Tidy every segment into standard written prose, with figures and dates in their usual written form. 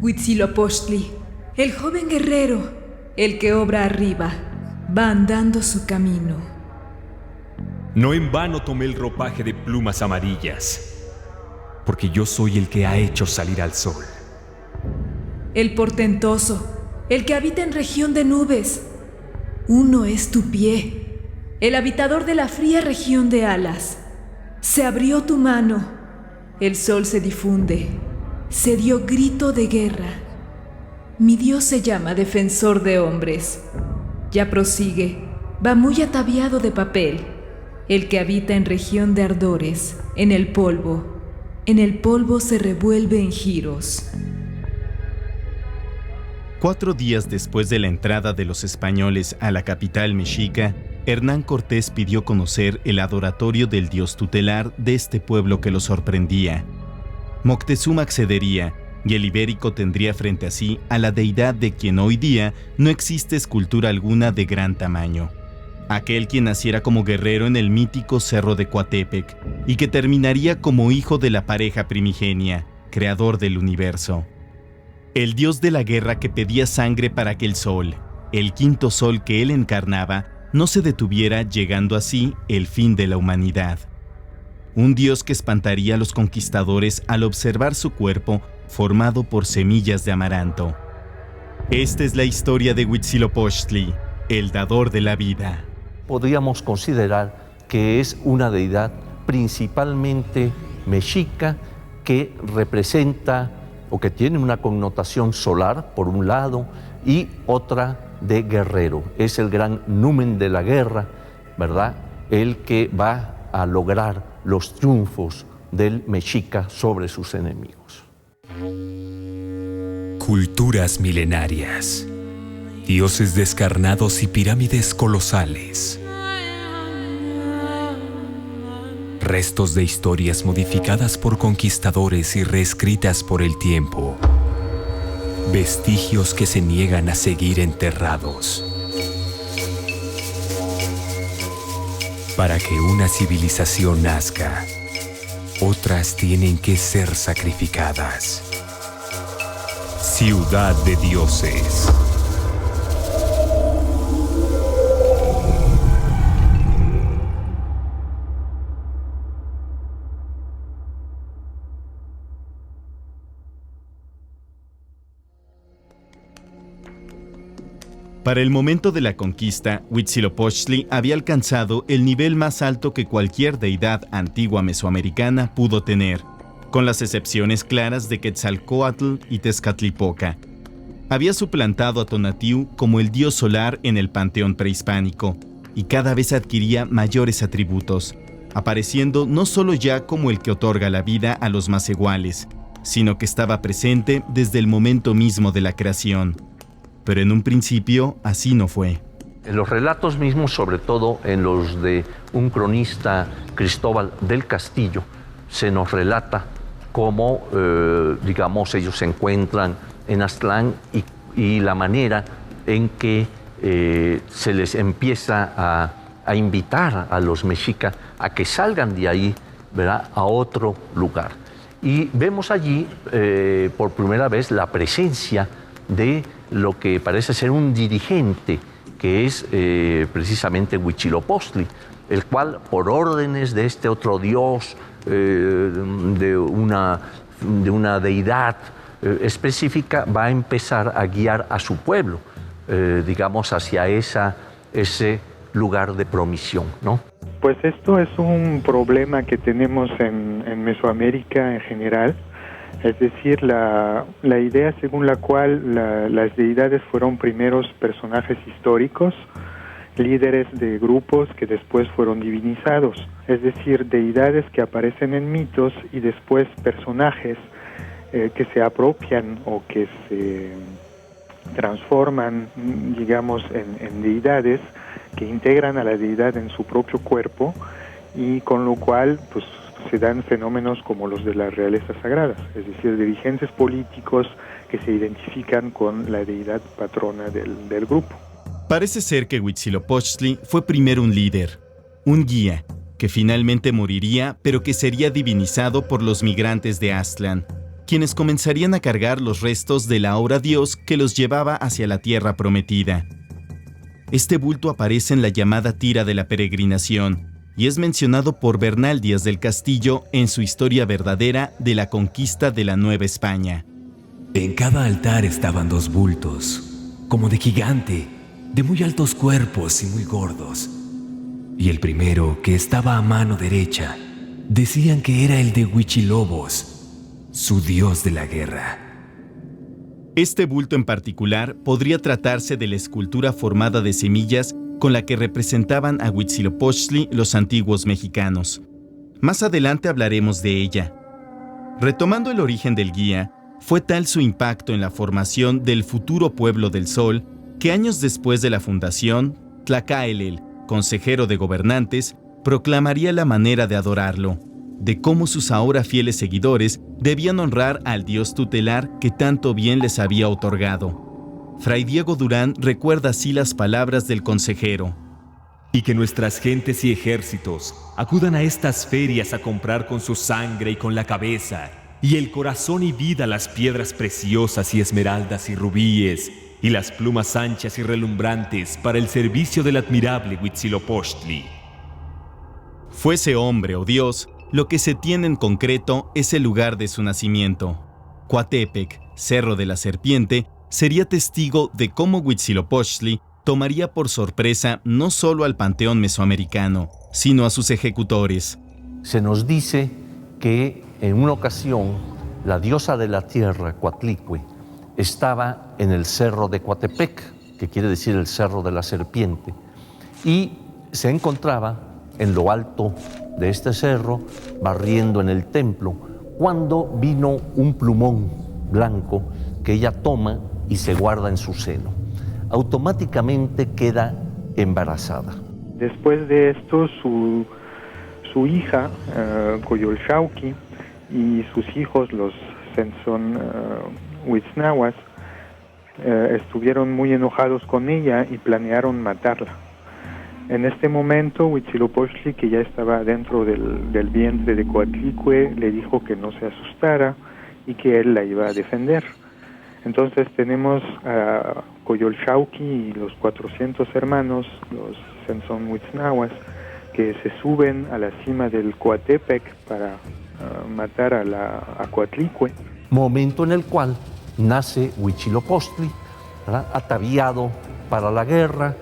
Huitzilopochtli, el joven guerrero, el que obra arriba, va andando su camino. No en vano tomé el ropaje de plumas amarillas, porque yo soy el que ha hecho salir al sol. El portentoso, el que habita en región de nubes. Uno es tu pie, el habitador de la fría región de alas. Se abrió tu mano, el sol se difunde, se dio grito de guerra. Mi Dios se llama defensor de hombres. Ya prosigue, va muy ataviado de papel, el que habita en región de ardores, en el polvo se revuelve en giros. 4 días después de la entrada de los españoles a la capital mexica, Hernán Cortés pidió conocer el adoratorio del dios tutelar de este pueblo que lo sorprendía. Moctezuma accedería, y el ibérico tendría frente a sí a la deidad de quien hoy día no existe escultura alguna de gran tamaño. Aquel quien naciera como guerrero en el mítico Cerro de Coatepec y que terminaría como hijo de la pareja primigenia, creador del universo. El dios de la guerra que pedía sangre para que el sol, el quinto sol que él encarnaba, no se detuviera, llegando así el fin de la humanidad. Un dios que espantaría a los conquistadores al observar su cuerpo formado por semillas de amaranto. Esta es la historia de Huitzilopochtli, el dador de la vida. Podríamos considerar que es una deidad principalmente mexica que representa o que tiene una connotación solar, por un lado, y otra de guerrero. Es el gran numen de la guerra, ¿verdad? El que va a lograr los triunfos del mexica sobre sus enemigos. Culturas milenarias, dioses descarnados y pirámides colosales. Restos de historias modificadas por conquistadores y reescritas por el tiempo. Vestigios que se niegan a seguir enterrados. Para que una civilización nazca, otras tienen que ser sacrificadas. Ciudad de dioses. Para el momento de la conquista, Huitzilopochtli había alcanzado el nivel más alto que cualquier deidad antigua mesoamericana pudo tener, con las excepciones claras de Quetzalcóatl y Tezcatlipoca. Había suplantado a Tonatiuh como el dios solar en el panteón prehispánico, y cada vez adquiría mayores atributos, apareciendo no solo ya como el que otorga la vida a los más iguales, sino que estaba presente desde el momento mismo de la creación. Pero en un principio así no fue. En los relatos mismos, sobre todo en los de un cronista, Cristóbal del Castillo, se nos relata cómo, digamos, ellos se encuentran en Aztlán y la manera en que se les empieza a invitar a los mexicas a que salgan de ahí, ¿verdad?, a otro lugar. Y vemos allí por primera vez la presencia de lo que parece ser un dirigente, que es precisamente Huitzilopochtli, el cual, por órdenes de este otro dios, de una deidad específica, va a empezar a guiar a su pueblo, digamos, hacia ese lugar de promisión, ¿no? Pues esto es un problema que tenemos en Mesoamérica en general. Es decir, la idea según la cual las deidades fueron primeros personajes históricos, líderes de grupos que después fueron divinizados. Es decir, deidades que aparecen en mitos y después personajes que se apropian o que se transforman, digamos, en deidades que integran a la deidad en su propio cuerpo, y con lo cual, pues, se dan fenómenos como los de las realezas sagradas, es decir, dirigentes políticos que se identifican con la deidad patrona del grupo. Parece ser que Huitzilopochtli fue primero un líder, un guía, que finalmente moriría, pero que sería divinizado por los migrantes de Aztlán, quienes comenzarían a cargar los restos de la obra Dios que los llevaba hacia la tierra prometida. Este bulto aparece en la llamada tira de la peregrinación y es mencionado por Bernal Díaz del Castillo en su historia verdadera de la conquista de la Nueva España. En cada altar estaban 2 bultos, como de gigante, de muy altos cuerpos y muy gordos. Y el primero, que estaba a mano derecha, decían que era el de Huichilobos, su dios de la guerra. Este bulto en particular podría tratarse de la escultura formada de semillas con la que representaban a Huitzilopochtli los antiguos mexicanos. Más adelante hablaremos de ella. Retomando el origen del guía, fue tal su impacto en la formación del futuro pueblo del Sol que años después de la fundación, Tlacaelel, consejero de gobernantes, proclamaría la manera de adorarlo, de cómo sus ahora fieles seguidores debían honrar al dios tutelar que tanto bien les había otorgado. Fray Diego Durán recuerda así las palabras del consejero. Y que nuestras gentes y ejércitos acudan a estas ferias a comprar con su sangre y con la cabeza, y el corazón y vida las piedras preciosas y esmeraldas y rubíes, y las plumas anchas y relumbrantes para el servicio del admirable Huitzilopochtli. Fuese hombre o dios, lo que se tiene en concreto es el lugar de su nacimiento. Coatepec, Cerro de la Serpiente, sería testigo de cómo Huitzilopochtli tomaría por sorpresa no solo al panteón mesoamericano, sino a sus ejecutores. Se nos dice que en una ocasión la diosa de la tierra, Coatlicue, estaba en el cerro de Coatepec, que quiere decir el cerro de la serpiente, y se encontraba en lo alto de este cerro, barriendo en el templo, cuando vino un plumón blanco que ella toma y se guarda en su seno. Automáticamente queda embarazada. Después de esto, su hija, Coyolxauhqui, y sus hijos, los Censon Huitznahuas, estuvieron muy enojados con ella y planearon matarla. En este momento, Huitzilopochtli, que ya estaba dentro del vientre de Coatlicue, le dijo que no se asustara y que él la iba a defender. Entonces tenemos a Coyolxauhqui y los 400 hermanos, los Censon Huitznahuas, que se suben a la cima del Coatepec para matar a Coatlicue. Momento en el cual nace Huitzilopochtli, ¿verdad?, ataviado para la guerra,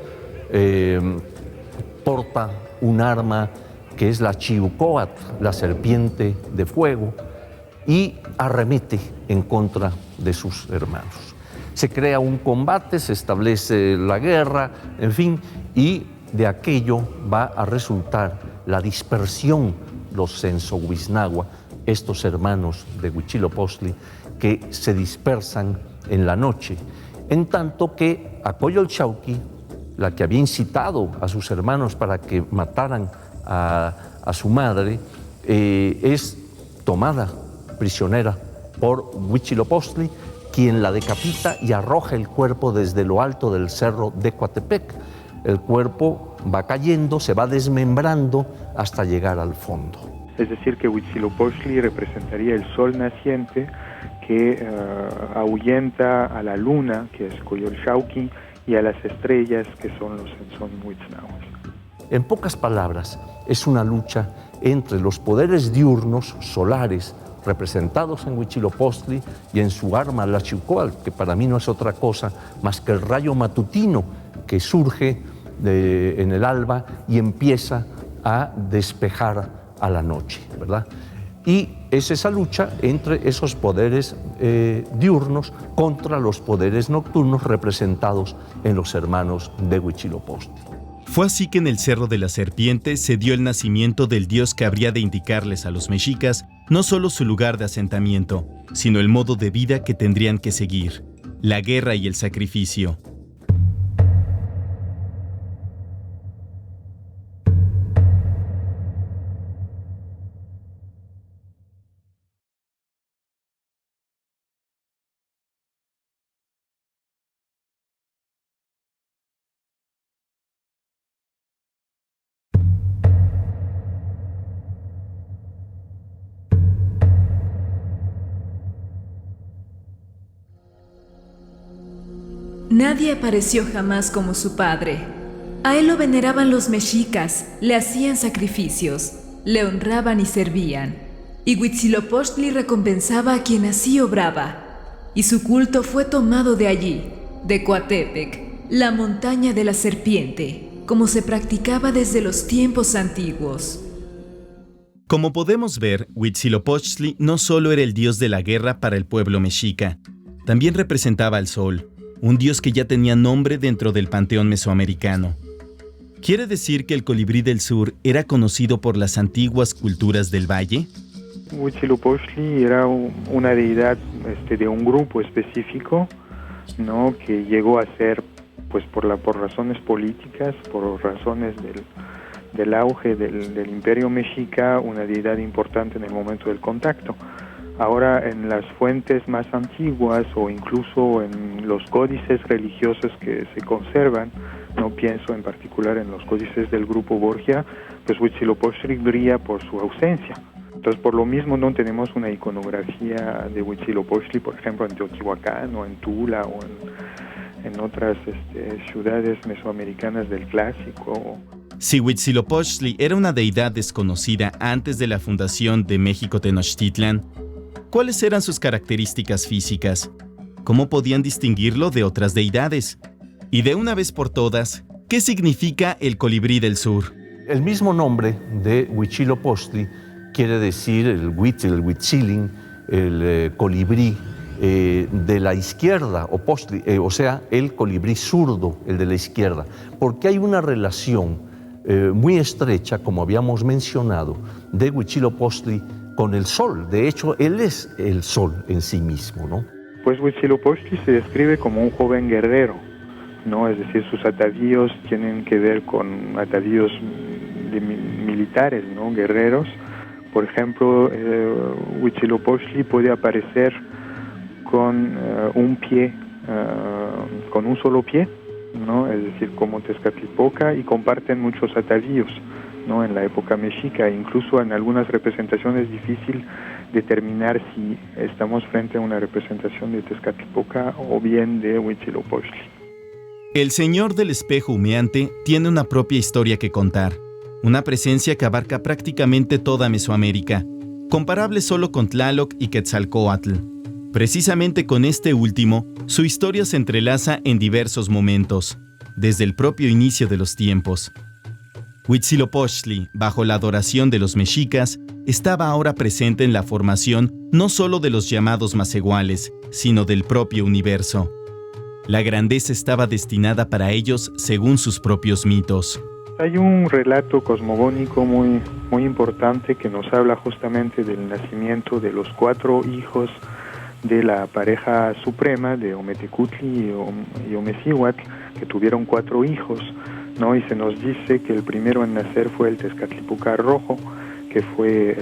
porta un arma que es la Chiucoatl, la serpiente de fuego, y arremete en contra de sus hermanos. Se crea un combate, se establece la guerra, en fin, y de aquello va a resultar la dispersión, los Censohuitznahua, estos hermanos de Huitzilopochtli, que se dispersan en la noche, en tanto que a Coyolxauhqui, la que había incitado a sus hermanos para que mataran a su madre, es tomada prisionera por Huitzilopochtli, quien la decapita y arroja el cuerpo desde lo alto del cerro de Coatepec. El cuerpo va cayendo, se va desmembrando hasta llegar al fondo. Es decir, que Huitzilopochtli representaría el sol naciente que ahuyenta a la luna, que es Coyolxauhqui, y a las estrellas, que son los Censon Huitznahuas. En pocas palabras, es una lucha entre los poderes diurnos solares representados en Huitzilopochtli y en su arma, la Chiucoatl, que para mí no es otra cosa más que el rayo matutino que surge en el alba y empieza a despejar a la noche, ¿verdad? Y es esa lucha entre esos poderes diurnos contra los poderes nocturnos representados en los hermanos de Huitzilopochtli. Fue así que en el Cerro de la Serpiente se dio el nacimiento del dios que habría de indicarles a los mexicas no solo su lugar de asentamiento, sino el modo de vida que tendrían que seguir, la guerra y el sacrificio. Nadie apareció jamás como su padre. A él lo veneraban los mexicas, le hacían sacrificios, le honraban y servían. Y Huitzilopochtli recompensaba a quien así obraba. Y su culto fue tomado de allí, de Coatepec, la montaña de la serpiente, como se practicaba desde los tiempos antiguos. Como podemos ver, Huitzilopochtli no solo era el dios de la guerra para el pueblo mexica, también representaba al sol, un dios que ya tenía nombre dentro del panteón mesoamericano. ¿Quiere decir que el colibrí del sur era conocido por las antiguas culturas del valle? Huitzilopochtli era una deidad de un grupo específico, ¿no? Que llegó a ser, pues por razones políticas, por razones del auge del imperio mexica, una deidad importante en el momento del contacto. Ahora, en las fuentes más antiguas o incluso en los códices religiosos que se conservan, no pienso en particular en los códices del grupo Borgia, pues Huitzilopochtli brilla por su ausencia. Entonces, por lo mismo no tenemos una iconografía de Huitzilopochtli, por ejemplo, en Teotihuacán o en Tula o en otras ciudades mesoamericanas del Clásico. Si Huitzilopochtli era una deidad desconocida antes de la fundación de México Tenochtitlan, ¿cuáles eran sus características físicas? ¿Cómo podían distinguirlo de otras deidades? Y de una vez por todas, ¿qué significa el colibrí del sur? El mismo nombre de Huitzilopochtli quiere decir el Huitzilin, el colibrí de la izquierda, o sea, el colibrí zurdo, el de la izquierda, porque hay una relación muy estrecha, como habíamos mencionado, de Huitzilopochtli con el sol. De hecho, él es el sol en sí mismo, ¿no? Pues Huitzilopochtli se describe como un joven guerrero, ¿no? Es decir, sus atavíos tienen que ver con atavíos militares, ¿no? Guerreros. Por ejemplo, Huitzilopochtli puede aparecer con un pie, con un solo pie, ¿no? Es decir, como Tezcatlipoca, y comparten muchos atavíos, ¿no? En la época mexica. Incluso en algunas representaciones es difícil determinar si estamos frente a una representación de Tezcatlipoca o bien de Huitzilopochtli. El Señor del Espejo Humeante tiene una propia historia que contar, una presencia que abarca prácticamente toda Mesoamérica, comparable solo con Tlaloc y Quetzalcóatl. Precisamente con este último, su historia se entrelaza en diversos momentos, desde el propio inicio de los tiempos. Huitzilopochtli, bajo la adoración de los mexicas, estaba ahora presente en la formación no solo de los llamados macehuales, sino del propio universo. La grandeza estaba destinada para ellos según sus propios mitos. Hay un relato cosmogónico muy importante que nos habla justamente del nacimiento de los 4 hijos de la pareja suprema de Ometecutli y Omecihuatl, que tuvieron 4 hijos, ¿no? Y se nos dice que el primero en nacer fue el Tezcatlipoca rojo, que fue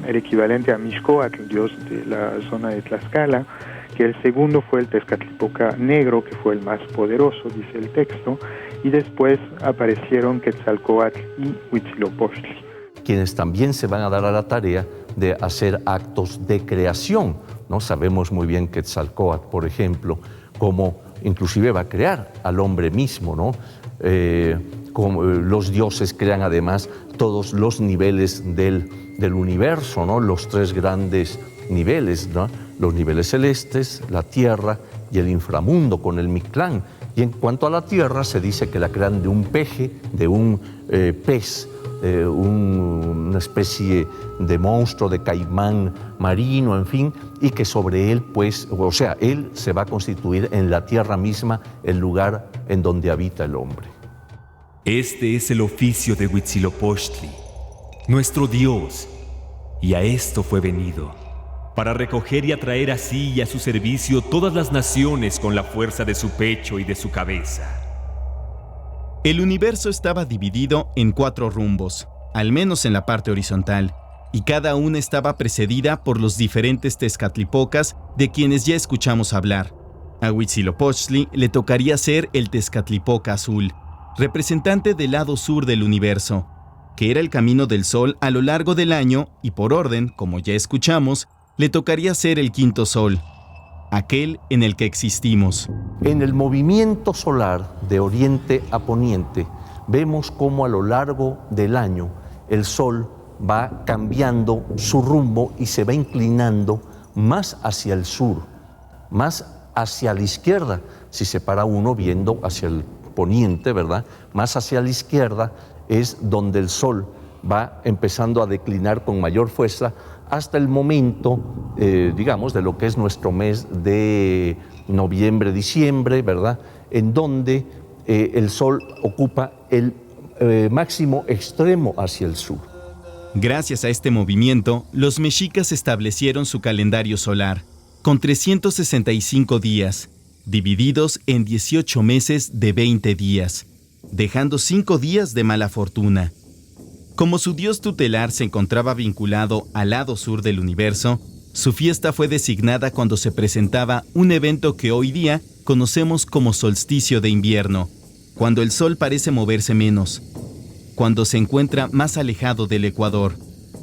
el equivalente a Mixcoatl, dios de la zona de Tlaxcala, que el segundo fue el Tezcatlipoca negro, que fue el más poderoso, dice el texto, y después aparecieron Quetzalcóatl y Huitzilopochtli, quienes también se van a dar a la tarea de hacer actos de creación, ¿no? Sabemos muy bien que Quetzalcóatl, por ejemplo, como inclusive va a crear al hombre mismo, ¿no? Como los dioses crean además todos los niveles del universo, ¿no? Los 3 grandes niveles, ¿no? Los niveles celestes, la tierra y el inframundo con el Mictlán. Y en cuanto a la tierra, se dice que la crean de un peje, de un pez, una especie de monstruo, de caimán marino, en fin, y que sobre él, pues, o sea, él se va a constituir en la tierra misma el lugar en donde habita el hombre. Este es el oficio de Huitzilopochtli, nuestro Dios, y a esto fue venido, para recoger y atraer así y a su servicio todas las naciones con la fuerza de su pecho y de su cabeza. El universo estaba dividido en 4 rumbos, al menos en la parte horizontal, y cada una estaba precedida por los diferentes Tezcatlipocas de quienes ya escuchamos hablar. A Huitzilopochtli le tocaría ser el Tezcatlipoca azul, representante del lado sur del universo, que era el camino del sol a lo largo del año y por orden, como ya escuchamos, le tocaría ser el 5.º sol. aquel en el que existimos. En el movimiento solar de oriente a poniente, vemos cómo a lo largo del año el Sol va cambiando su rumbo y se va inclinando más hacia el sur, más hacia la izquierda, si se para uno viendo hacia el poniente, ¿verdad? Más hacia la izquierda es donde el Sol va empezando a declinar con mayor fuerza hasta el momento, digamos, de lo que es nuestro mes de noviembre, diciembre, ¿verdad? En donde el Sol ocupa el máximo extremo hacia el sur. Gracias a este movimiento, los mexicas establecieron su calendario solar, con 365 días, divididos en 18 meses de 20 días, dejando 5 días de mala fortuna. Como su dios tutelar se encontraba vinculado al lado sur del universo, su fiesta fue designada cuando se presentaba un evento que hoy día conocemos como solsticio de invierno, cuando el sol parece moverse menos, cuando se encuentra más alejado del ecuador.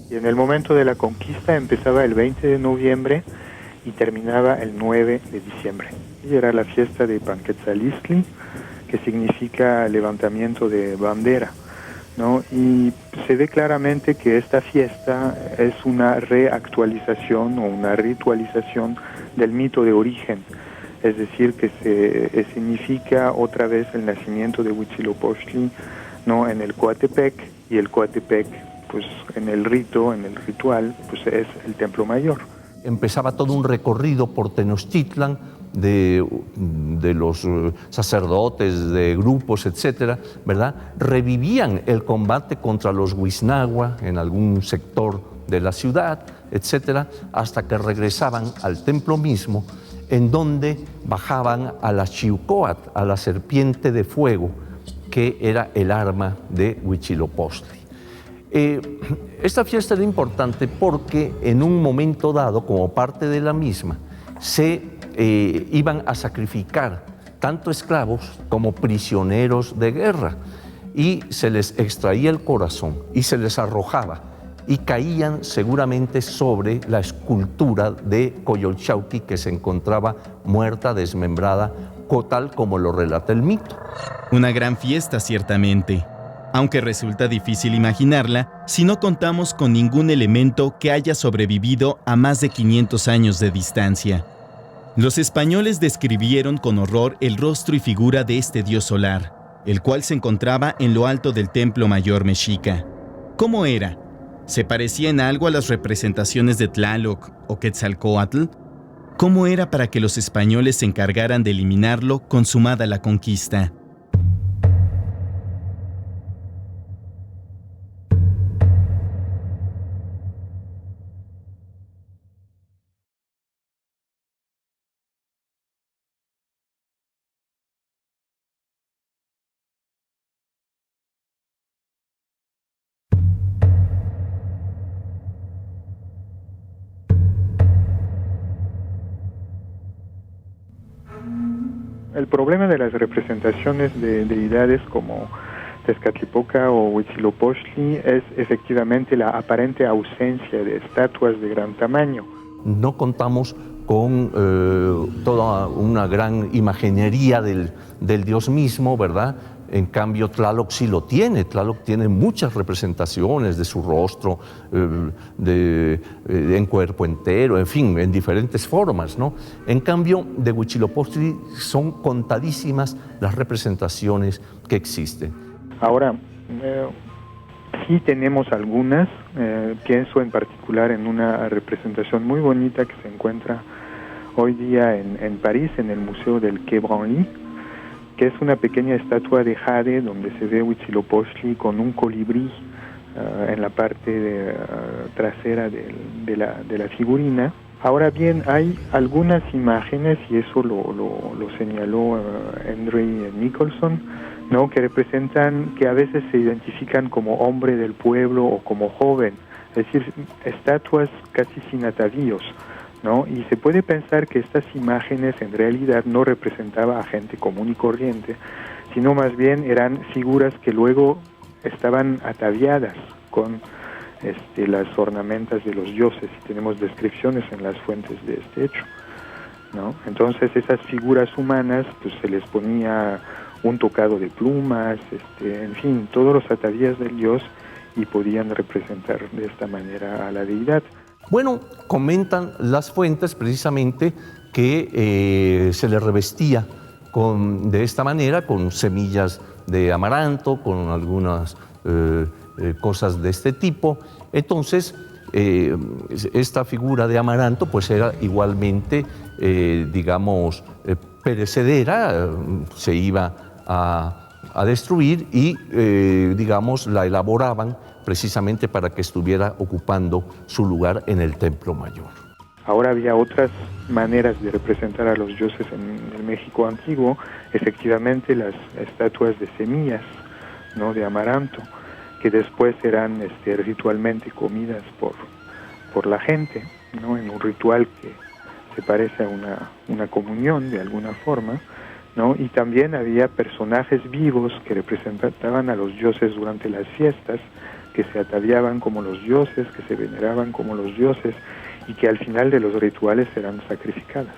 Y en el momento de la conquista empezaba el 20 de noviembre y terminaba el 9 de diciembre. Y era la fiesta de Panquetzalistli, que significa levantamiento de bandera, ¿no? Y se ve claramente que esta fiesta es una reactualización o una ritualización del mito de origen, es decir, que se significa otra vez el nacimiento de Huitzilopochtli, ¿no? En el Coatepec, y el Coatepec, pues en el rito, en el ritual, pues es el templo mayor. Empezaba todo un recorrido por Tenochtitlan de los sacerdotes, de grupos, etcétera, ¿verdad? Revivían el combate contra los Huiznagua en algún sector de la ciudad, etcétera, hasta que regresaban al templo mismo, en donde bajaban a la Xiuhcoatl, a la serpiente de fuego, que era el arma de Huitzilopochtli. Esta fiesta era importante porque en un momento dado, como parte de la misma, se iban a sacrificar tanto esclavos como prisioneros de guerra, y se les extraía el corazón y se les arrojaba, y caían seguramente sobre la escultura de Coyolxauhqui, que se encontraba muerta, desmembrada, tal como lo relata el mito. Una gran fiesta, ciertamente, aunque resulta difícil imaginarla si no contamos con ningún elemento que haya sobrevivido a más de 500 años de distancia. Los españoles describieron con horror el rostro y figura de este dios solar, el cual se encontraba en lo alto del templo mayor mexica. ¿Cómo era? ¿Se parecía en algo a las representaciones de Tlaloc o Quetzalcóatl? ¿Cómo era para que los españoles se encargaran de eliminarlo consumada la conquista? El problema de las representaciones de deidades como Tezcatlipoca o Huitzilopochtli es efectivamente la aparente ausencia de estatuas de gran tamaño. No contamos con toda una gran imaginería del dios mismo, ¿verdad? En cambio, Tlaloc sí lo tiene. Tlaloc tiene muchas representaciones de su rostro, en cuerpo entero, en fin, en diferentes formas, ¿no? En cambio, de Huitzilopochtli son contadísimas las representaciones que existen. Ahora, sí tenemos algunas. Pienso en particular en una representación muy bonita que se encuentra hoy día en París, en el Museo del Quai Branly, que es una pequeña estatua de jade donde se ve Huitzilopochtli con un colibrí en la parte trasera de la figurina. Ahora bien, hay algunas imágenes, y eso lo señaló Henry Nicholson, ¿no?, que representan, que a veces se identifican como hombre del pueblo o como joven, es decir, estatuas casi sin atavíos, ¿no? Y se puede pensar que estas imágenes en realidad no representaban a gente común y corriente, sino más bien eran figuras que luego estaban ataviadas con las ornamentas de los dioses, y tenemos descripciones en las fuentes de este hecho. ¿no? Entonces esas figuras humanas pues se les ponía un tocado de plumas, en fin, todos los atavíos del dios y podían representar de esta manera a la deidad. Bueno, comentan las fuentes precisamente que se le revestía de esta manera, con semillas de amaranto, con algunas cosas de este tipo. Entonces, esta figura de amaranto pues era igualmente, digamos, perecedera, se iba a destruir y, digamos, la elaboraban precisamente para que estuviera ocupando su lugar en el Templo Mayor. Ahora había otras maneras de representar a los dioses en el México antiguo, efectivamente las estatuas de semillas, ¿no?, de amaranto, que después eran ritualmente comidas por la gente, ¿no?, en un ritual que se parece a una comunión de alguna forma, ¿no? Y también había personajes vivos que representaban a los dioses durante las fiestas, que se ataviaban como los dioses, que se veneraban como los dioses y que al final de los rituales eran sacrificadas.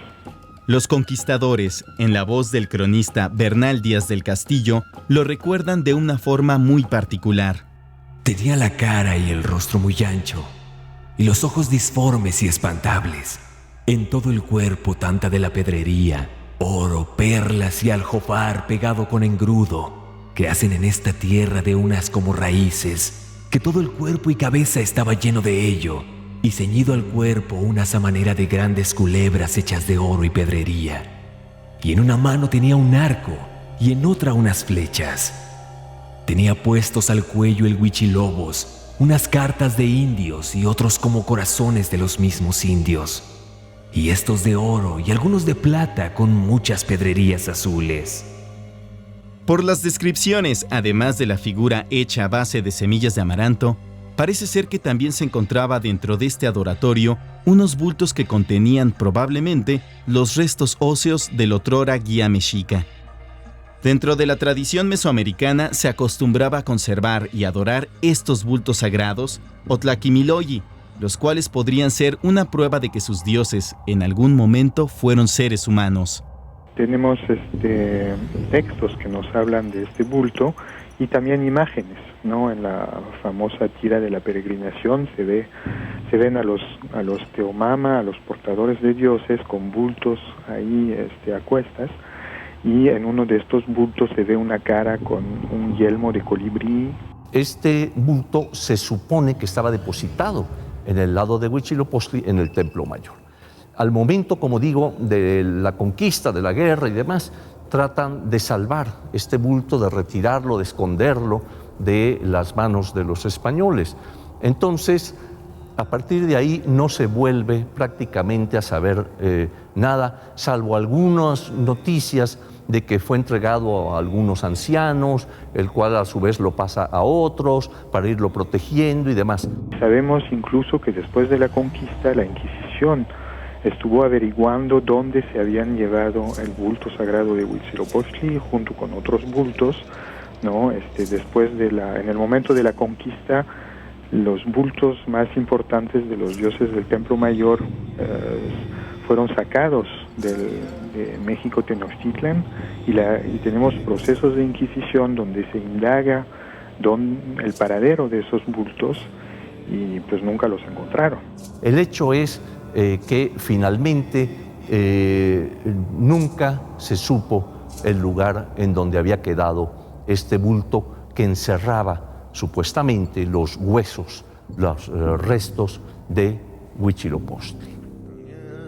Los conquistadores, en la voz del cronista Bernal Díaz del Castillo, lo recuerdan de una forma muy particular. Tenía la cara y el rostro muy ancho, y los ojos disformes y espantables. En todo el cuerpo tanta de la pedrería, oro, perlas y aljofar pegado con engrudo, que hacen en esta tierra de unas como raíces, que todo el cuerpo y cabeza estaba lleno de ello, y ceñido al cuerpo una samanera de grandes culebras hechas de oro y pedrería. Y en una mano tenía un arco, y en otra unas flechas. Tenía puestos al cuello el huichilobos, unas cartas de indios y otros como corazones de los mismos indios, y estos de oro y algunos de plata con muchas pedrerías azules. Por las descripciones, además de la figura hecha a base de semillas de amaranto, parece ser que también se encontraba dentro de este adoratorio unos bultos que contenían probablemente los restos óseos del otrora guía mexica. Dentro de la tradición mesoamericana se acostumbraba a conservar y adorar estos bultos sagrados, o tlaquimiloyi, los cuales podrían ser una prueba de que sus dioses en algún momento fueron seres humanos. Tenemos textos que nos hablan de este bulto y también imágenes, ¿no? En la famosa tira de la peregrinación se ven a los teomama, a los portadores de dioses con bultos ahí a cuestas, y en uno de estos bultos se ve una cara con un yelmo de colibrí. Este bulto se supone que estaba depositado en el lado de Huitzilopochtli en el Templo Mayor. Al momento, como digo, de la conquista, de la guerra y demás, tratan de salvar este bulto, de retirarlo, de esconderlo de las manos de los españoles. Entonces, a partir de ahí no se vuelve prácticamente a saber nada, salvo algunas noticias de que fue entregado a algunos ancianos, el cual a su vez lo pasa a otros para irlo protegiendo y demás. Sabemos incluso que después de la conquista, la Inquisición estuvo averiguando dónde se habían llevado el bulto sagrado de Huitzilopochtli junto con otros bultos, ¿no? En el momento de la conquista, los bultos más importantes de los dioses del Templo Mayor fueron sacados de México Tenochtitlan y tenemos procesos de inquisición donde se indaga el paradero de esos bultos y pues nunca los encontraron. El hecho es que finalmente nunca se supo el lugar en donde había quedado este bulto que encerraba supuestamente los huesos, los restos de Huitzilopochtli.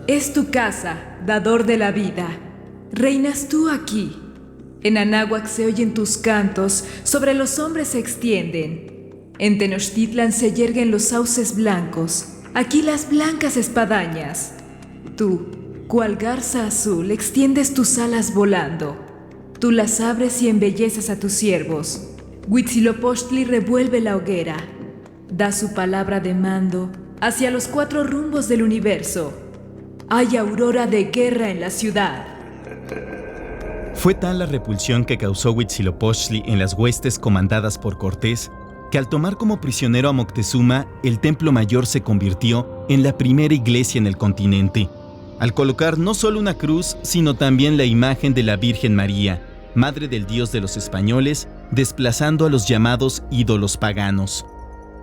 Es tu casa, dador de la vida. Reinas tú aquí. En Anáhuac se oyen tus cantos, sobre los hombres se extienden. En Tenochtitlan se yerguen los sauces blancos, aquí las blancas espadañas. Tú, cual garza azul, extiendes tus alas volando. Tú las abres y embelleces a tus siervos. Huitzilopochtli revuelve la hoguera. Da su palabra de mando hacia los 4 rumbos del universo. Hay aurora de guerra en la ciudad. Fue tal la repulsión que causó Huitzilopochtli en las huestes comandadas por Cortés, que al tomar como prisionero a Moctezuma, el Templo Mayor se convirtió en la primera iglesia en el continente. al colocar no solo una cruz, sino también la imagen de la Virgen María, madre del Dios de los españoles, desplazando a los llamados ídolos paganos.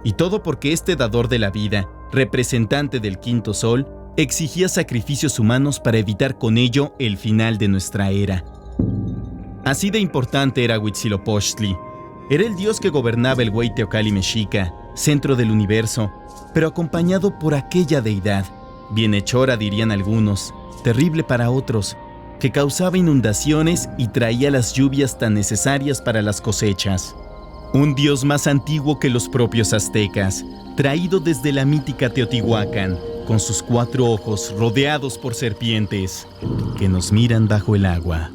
Y todo porque este dador de la vida, representante del quinto sol, exigía sacrificios humanos para evitar con ello el final de nuestra era. Así de importante era Huitzilopochtli. Era el dios que gobernaba el Hueyteocalli mexica, centro del universo, pero acompañado por aquella deidad, bienhechora dirían algunos, terrible para otros, que causaba inundaciones y traía las lluvias tan necesarias para las cosechas. Un dios más antiguo que los propios aztecas, traído desde la mítica Teotihuacán, con sus 4 ojos rodeados por serpientes, que nos miran bajo el agua.